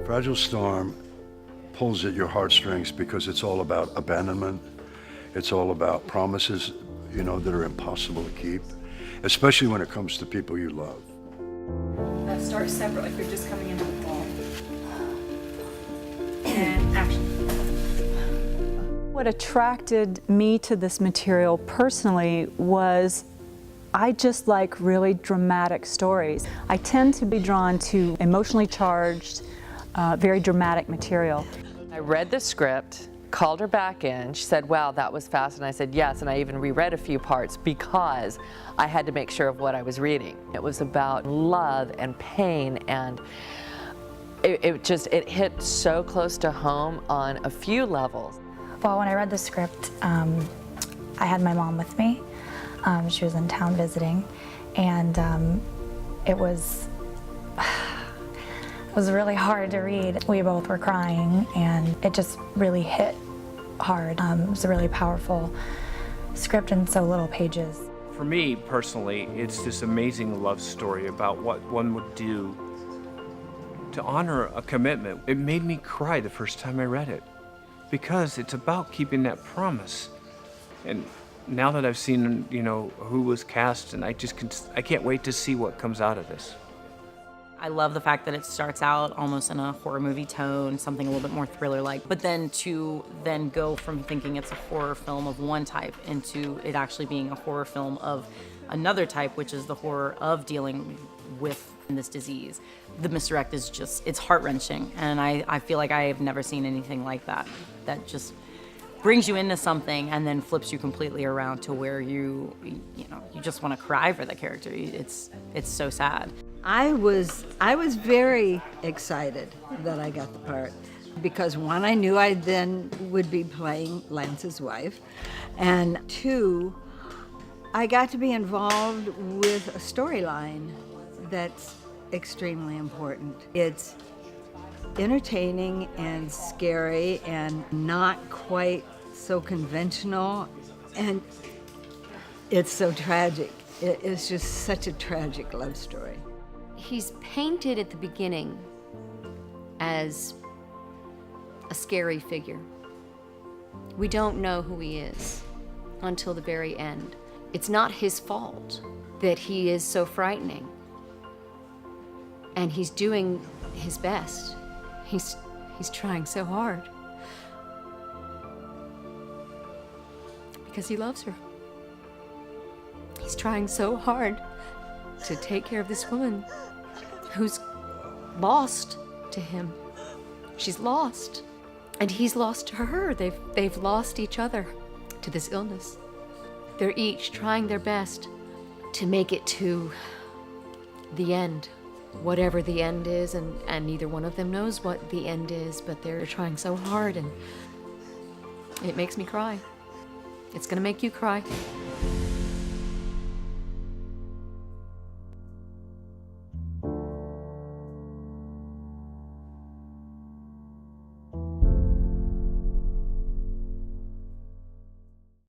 Fragile Storm pulls at your heartstrings because it's all about abandonment. It's all about promises, that are impossible to keep, especially when it comes to people you love. Start separate, like you're just coming into the fall. And action. What attracted me to this material personally was I just like really dramatic stories. I tend to be drawn to emotionally charged, very dramatic material. I read the script, called her back in. She said, wow, that was fast. And I said, yes. And I even reread a few parts because I had to make sure of what I was reading. It was about love and pain, and it hit so close to home on a few levels. Well, when I read the script, I had my mom with me. She was in town visiting, and it was really hard to read. We both were crying, and it just really hit hard. It was a really powerful script in so little pages. For me, personally, it's this amazing love story about what one would do to honor a commitment. It made me cry the first time I read it, because it's about keeping that promise. And now that I've seen, who was cast, and I can't wait to see what comes out of this. I love the fact that it starts out almost in a horror movie tone, something a little bit more thriller-like, but then to go from thinking it's a horror film of one type into it actually being a horror film of another type, which is the horror of dealing with this disease. The misdirect is just, it's heart-wrenching, and I feel like I have never seen anything like that. That just brings you into something and then flips you completely around to where you just want to cry for the character. It's so sad. I was very excited that I got the part, because one, I knew I then would be playing Lance's wife, and two, I got to be involved with a storyline that's extremely important. It's entertaining and scary and not quite so conventional, and it's so tragic. It is just such a tragic love story. He's painted at the beginning as a scary figure. We don't know who he is until the very end. It's not his fault that he is so frightening. And he's doing his best. He's trying so hard. Because he loves her. He's trying so hard to take care of this woman who's lost to him. She's lost. And he's lost to her. They've lost each other to this illness. They're each trying their best to make it to the end. Whatever the end is, and neither one of them knows what the end is, but they're trying so hard, and it makes me cry. It's gonna make you cry.